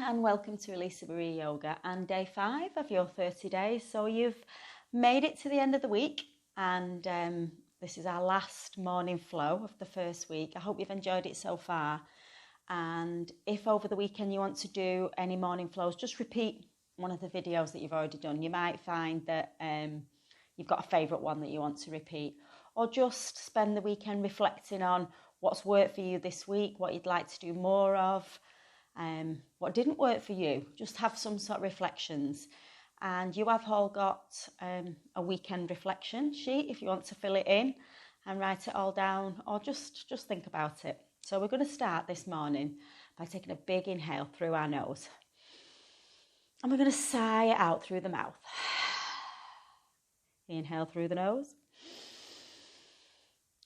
and welcome to Elisa Marie Yoga and day 5 of your 30 days. So you've made it to the end of the week and this is our last morning flow of the first week. I hope you've enjoyed it so far, and if over the weekend you want to do any morning flows, just repeat one of the videos that you've already done. You might find that you've got a favourite one that you want to repeat, or just spend the weekend reflecting on what's worked for you this week, what you'd like to do more of, what didn't work for you. Just have some sort of reflections, and you have all got a weekend reflection sheet if you want to fill it in and write it all down, or just think about it. So we're going to start this morning by taking a big inhale through our nose, and we're going to sigh it out through the mouth. Inhale through the nose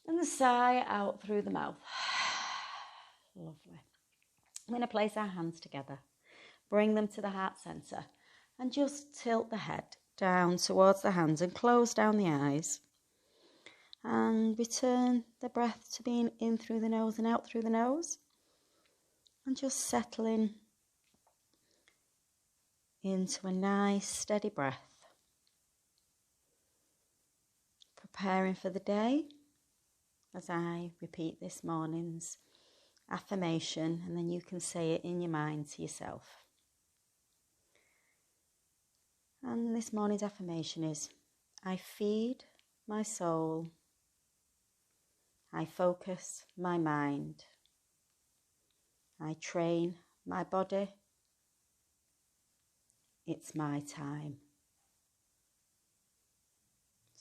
and sigh out through the mouth. Lovely. I'm going to place our hands together, bring them to the heart centre, and just tilt the head down towards the hands and close down the eyes. And return the breath to being in through the nose and out through the nose. And just settling into a nice steady breath. Preparing for the day as I repeat this morning's affirmation, and then you can say it in your mind to yourself. And this morning's affirmation is: I feed my soul, I focus my mind, I train my body, it's my time.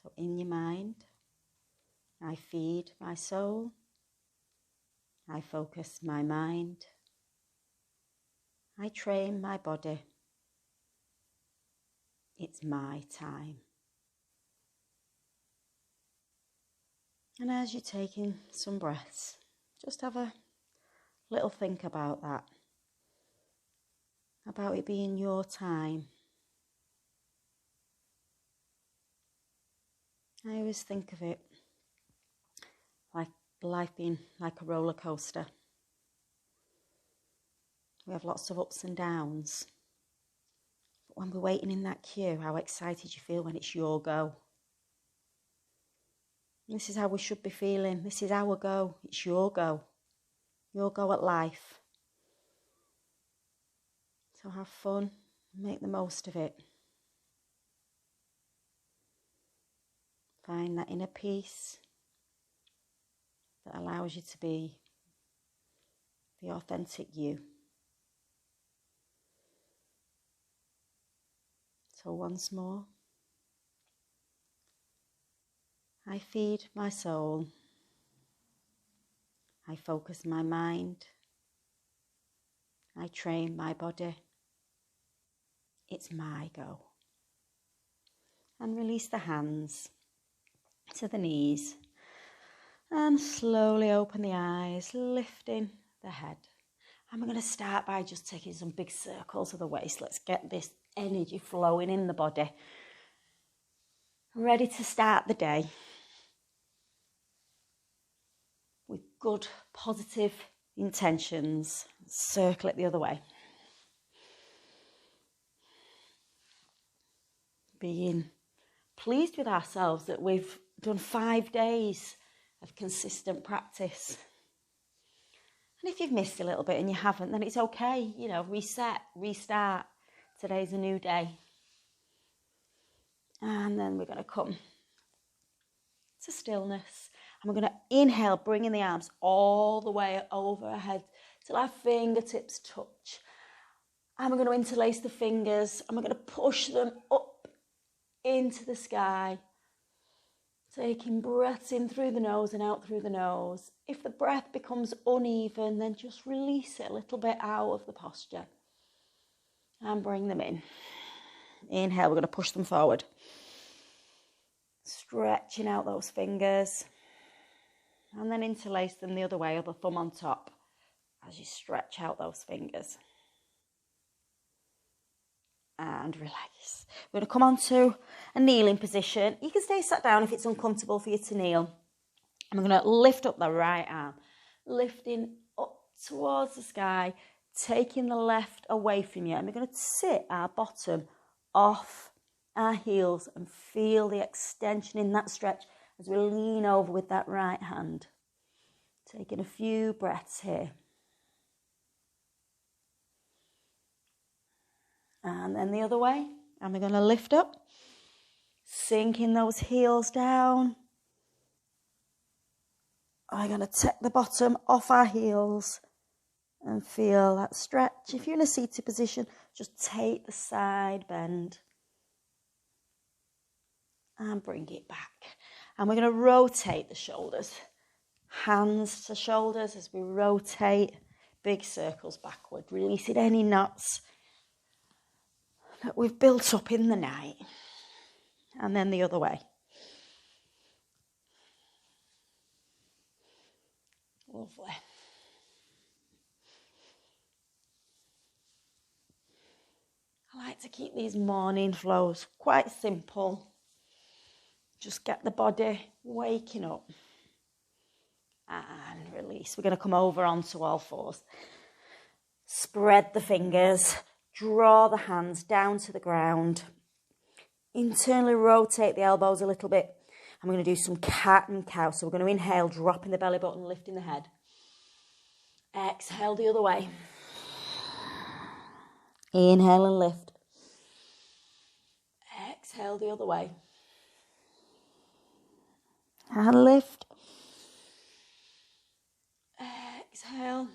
So in your mind, I feed my soul, I focus my mind, I train my body, it's my time. And as you're taking some breaths, just have a little think about that, about it being your time. I always think of it like life being like a roller coaster. We have lots of ups and downs. But when we're waiting in that queue, how excited you feel when it's your go. And this is how we should be feeling. This is our go. It's your go. Your go at life. So have fun. Make the most of it. Find that inner peace that allows you to be the authentic you. So once more, I feed my soul, I focus my mind, I train my body, it's my go. And release the hands to the knees. And slowly open the eyes, lifting the head. And we're going to start by just taking some big circles of the waist. Let's get this energy flowing in the body. Ready to start the day with good, positive intentions. Circle it the other way. Being pleased with ourselves that we've done 5 days of consistent practice. And if you've missed a little bit and you haven't, then it's okay. Reset, restart. Today's a new day. And then we're going to come to stillness. And we're going to inhale, bringing the arms all the way over our head till our fingertips touch. And we're going to interlace the fingers and we're going to push them up into the sky. Taking breaths in through the nose and out through the nose. If the breath becomes uneven, then just release it a little bit out of the posture. And bring them in. Inhale, we're going to push them forward. Stretching out those fingers. And then interlace them the other way, other thumb on top, as you stretch out those fingers. And relax. We're going to come on to a kneeling position. You can stay sat down if it's uncomfortable for you to kneel. And we're going to lift up the right arm, lifting up towards the sky, taking the left away from you, and we're going to sit our bottom off our heels and feel the extension in that stretch as we lean over with that right hand. Taking a few breaths here. And then the other way, and we're going to lift up, sinking those heels down. I'm going to take the bottom off our heels and feel that stretch. If you're in a seated position, just take the side bend and bring it back. And we're going to rotate the shoulders, hands to shoulders as we rotate, big circles backward, releasing any knots that we've built up in the night. And then the other way. Lovely. I like to keep these morning flows quite simple. Just get the body waking up and release. We're going to come over onto all fours. Spread the fingers, draw the hands down to the ground. Internally rotate the elbows a little bit. I'm going to do some cat and cow. So we're going to inhale, dropping the belly button, lifting the head. Exhale the other way. Inhale and lift. Exhale the other way. And lift. Exhale.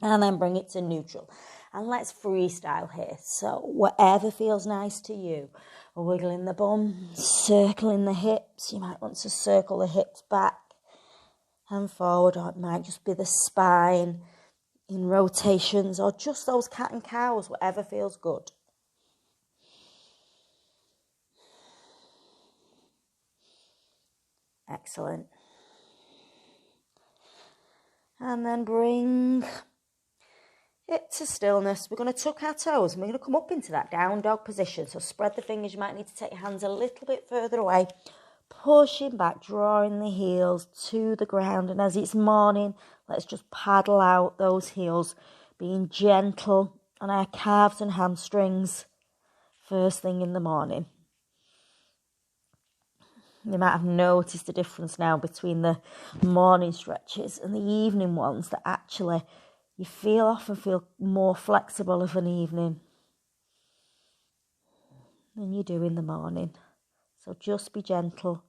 And then bring it to neutral. And let's freestyle here. So whatever feels nice to you. Wiggling the bum, circling the hips. You might want to circle the hips back and forward, or it might just be the spine in rotations, or just those cat and cows, whatever feels good. Excellent. And then bring it to stillness. We're going to tuck our toes and we're going to come up into that down dog position. So spread the fingers. You might need to take your hands a little bit further away. Pushing back, drawing the heels to the ground. And as it's morning, let's just paddle out those heels, being gentle on our calves and hamstrings first thing in the morning. You might have noticed the difference now between the morning stretches and the evening ones, that actually you often feel more flexible of an evening than you do in the morning. So just be gentle.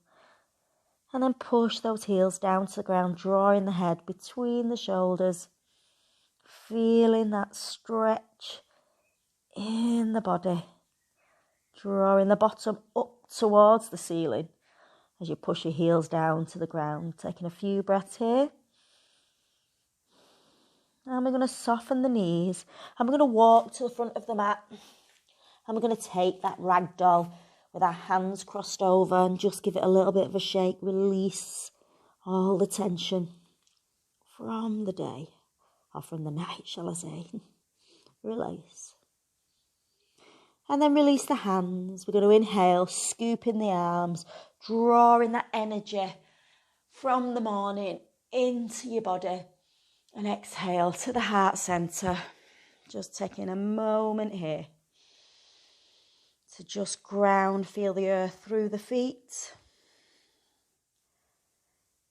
And then push those heels down to the ground, drawing the head between the shoulders. Feeling that stretch in the body. Drawing the bottom up towards the ceiling as you push your heels down to the ground. Taking a few breaths here. And we're going to soften the knees. And we're going to walk to the front of the mat. And we're going to take that ragdoll with our hands crossed over and just give it a little bit of a shake. Release all the tension from the day, or from the night, shall I say. Release. And then release the hands. We're going to inhale, scoop in the arms, drawing that energy from the morning into your body. And exhale to the heart centre. Just taking a moment here to just ground, feel the earth through the feet.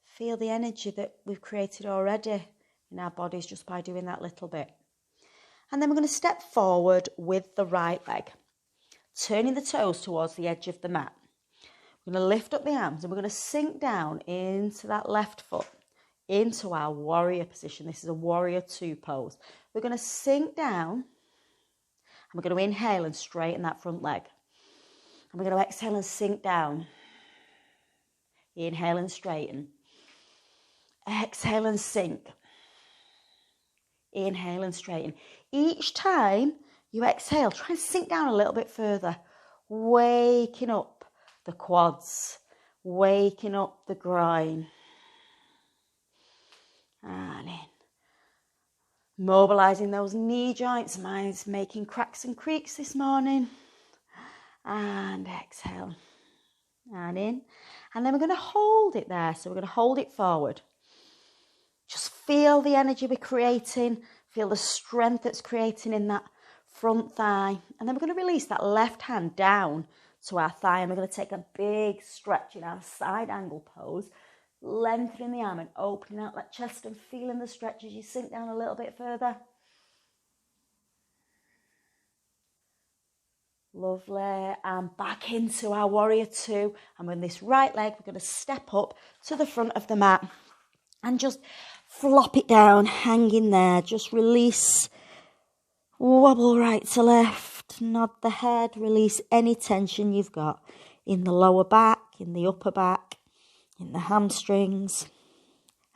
Feel the energy that we've created already in our bodies just by doing that little bit. And then we're going to step forward with the right leg, turning the toes towards the edge of the mat. We're going to lift up the arms and we're going to sink down into that left foot, into our warrior position. This is a warrior 2 pose. We're going to sink down and we're going to inhale and straighten that front leg. And we're going to exhale and sink down. Inhale and straighten. Exhale and sink. Inhale and straighten. Each time you exhale, try and sink down a little bit further. Waking up the quads. Waking up the groin. And in. Mobilising those knee joints. Mine's making cracks and creaks this morning. And exhale. And in. And then we're going to hold it there. So we're going to hold it forward. Just feel the energy we're creating. Feel the strength that's creating in that front thigh. And then we're going to release that left hand down to our thigh. And we're going to take a big stretch in our side angle pose. Lengthening the arm and opening out that chest and feeling the stretch as you sink down a little bit further. Lovely. And back into our warrior two. And with this right leg, we're going to step up to the front of the mat and just flop it down, hang in there. Just release. Wobble right to left. Nod the head. Release any tension you've got in the lower back, in the upper back, in the hamstrings.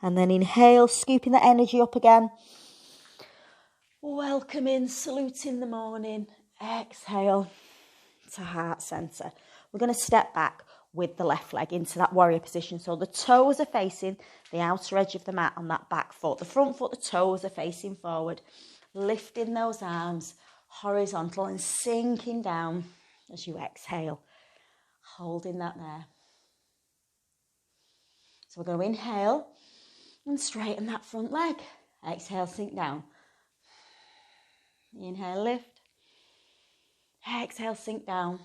And then inhale, scooping the energy up again. Welcome in, saluting the morning. Exhale to heart center. We're going to step back with the left leg into that warrior position. So the toes are facing the outer edge of the mat on that back foot. The front foot, the toes are facing forward. Lifting those arms horizontal and sinking down as you exhale. Holding that there. So we're going to inhale and straighten that front leg. Exhale, sink down. Inhale, lift. Exhale, sink down.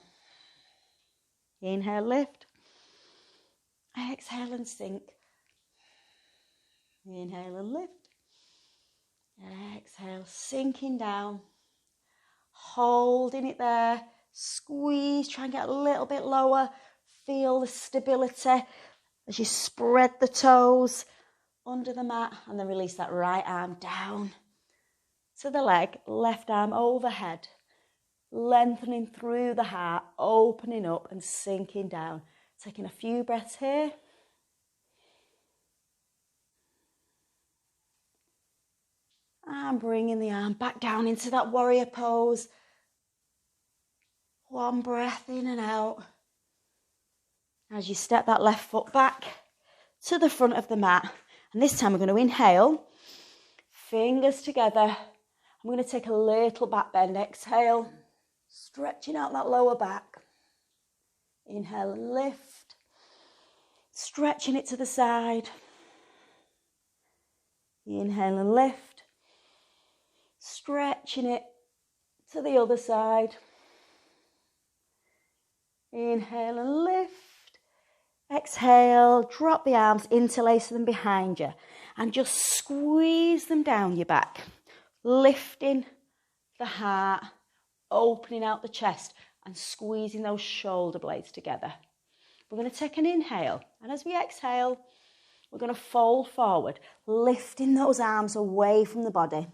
Inhale, lift. Exhale and sink. Inhale and lift. Exhale, sinking down. Holding it there. Squeeze, try and get a little bit lower. Feel the stability as you spread the toes under the mat and then release that right arm down to the leg, left arm overhead, lengthening through the heart, opening up and sinking down. Taking a few breaths here. And bringing the arm back down into that warrior pose. One breath in and out. As you step that left foot back to the front of the mat. And this time we're going to inhale, fingers together. I'm going to take a little back bend. Exhale, stretching out that lower back. Inhale and lift. Stretching it to the side. Inhale and lift. Stretching it to the other side. Inhale and lift. Exhale, drop the arms, interlace them behind you and just squeeze them down your back. Lifting the heart, opening out the chest and squeezing those shoulder blades together. We're going to take an inhale, and as we exhale, we're going to fold forward, lifting those arms away from the body.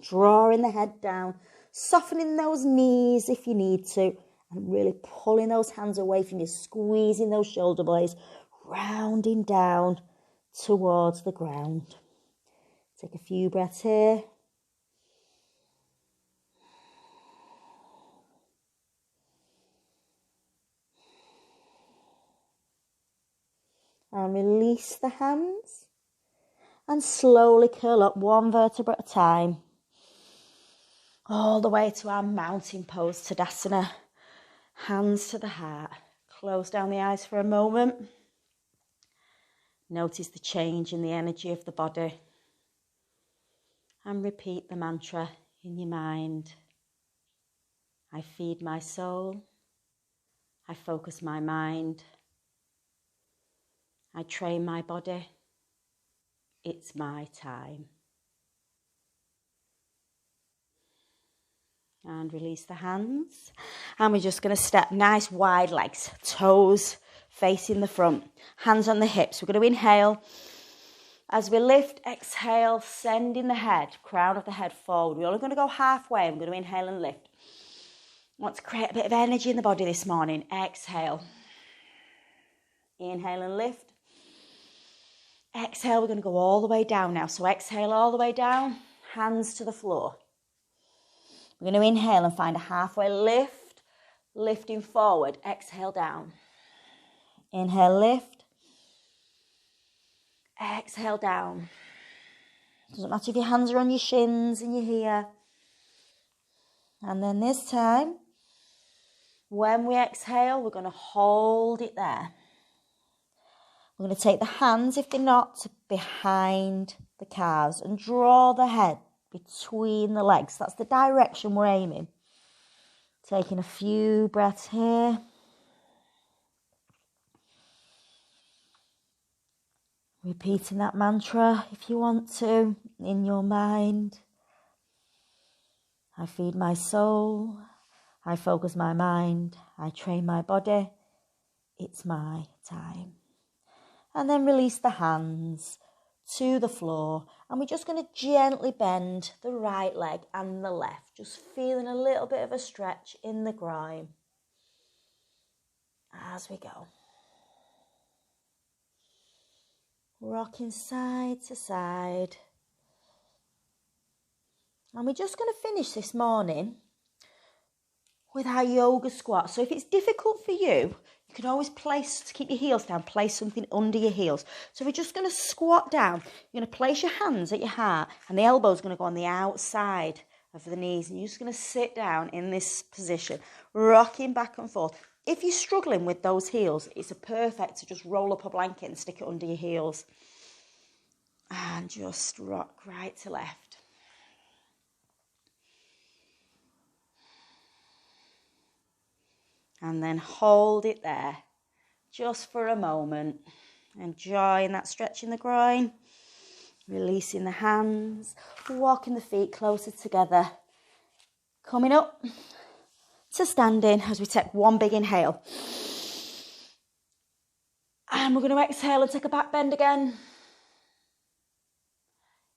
Drawing the head down, softening those knees if you need to, and really pulling those hands away from you, squeezing those shoulder blades, rounding down towards the ground. Take a few breaths here. And release the hands. And slowly curl up one vertebra at a time. All the way to our mountain pose, Tadasana. Hands to the heart. Close down the eyes for a moment. Notice the change in the energy of the body. And repeat the mantra in your mind. I feed my soul. I focus my mind. I train my body. It's my time. And release the hands. And we're just going to step nice wide legs, toes facing the front, hands on the hips. We're going to inhale. As we lift, exhale, sending the head, crown of the head forward. We're only going to go halfway. I'm going to inhale and lift. Want to create a bit of energy in the body this morning. Exhale. Inhale and lift. Exhale, we're going to go all the way down now. So exhale all the way down, hands to the floor. We're going to inhale and find a halfway lift, lifting forward. Exhale down. Inhale, lift. Exhale down. Doesn't matter if your hands are on your shins and you're here. And then this time, when we exhale, we're going to hold it there. We're going to take the hands, if they're not, behind the calves and draw the head between the legs. That's the direction we're aiming. Taking a few breaths here. Repeating that mantra if you want to in your mind. I feed my soul. I focus my mind. I train my body. It's my time. And then release the hands to the floor. And we're just going to gently bend the right leg and the left. Just feeling a little bit of a stretch in the groin as we go. Rocking side to side. And we're just going to finish this morning with our yoga squat. So if it's difficult for you, you can always place, to keep your heels down, place something under your heels. So we're just going to squat down. You're going to place your hands at your heart and the elbow's going to go on the outside of the knees. And you're just going to sit down in this position, rocking back and forth. If you're struggling with those heels, it's perfect to just roll up a blanket and stick it under your heels. And just rock right to left. And then hold it there just for a moment. Enjoying that stretch in the groin. Releasing the hands. Walking the feet closer together. Coming up to standing as we take one big inhale. And we're going to exhale and take a back bend again.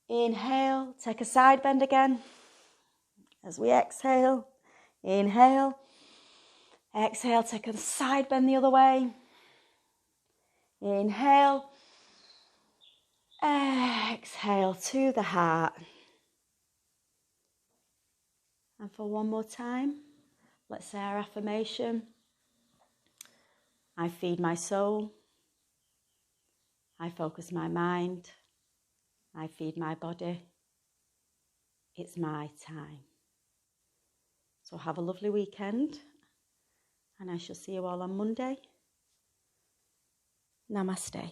Inhale, take a side bend again. As we exhale, inhale. Exhale, take a side bend the other way. Inhale. Exhale to the heart. And for one more time, let's say our affirmation. I feed my soul. I focus my mind. I feed my body. It's my time. So have a lovely weekend. And I shall see you all on Monday. Namaste.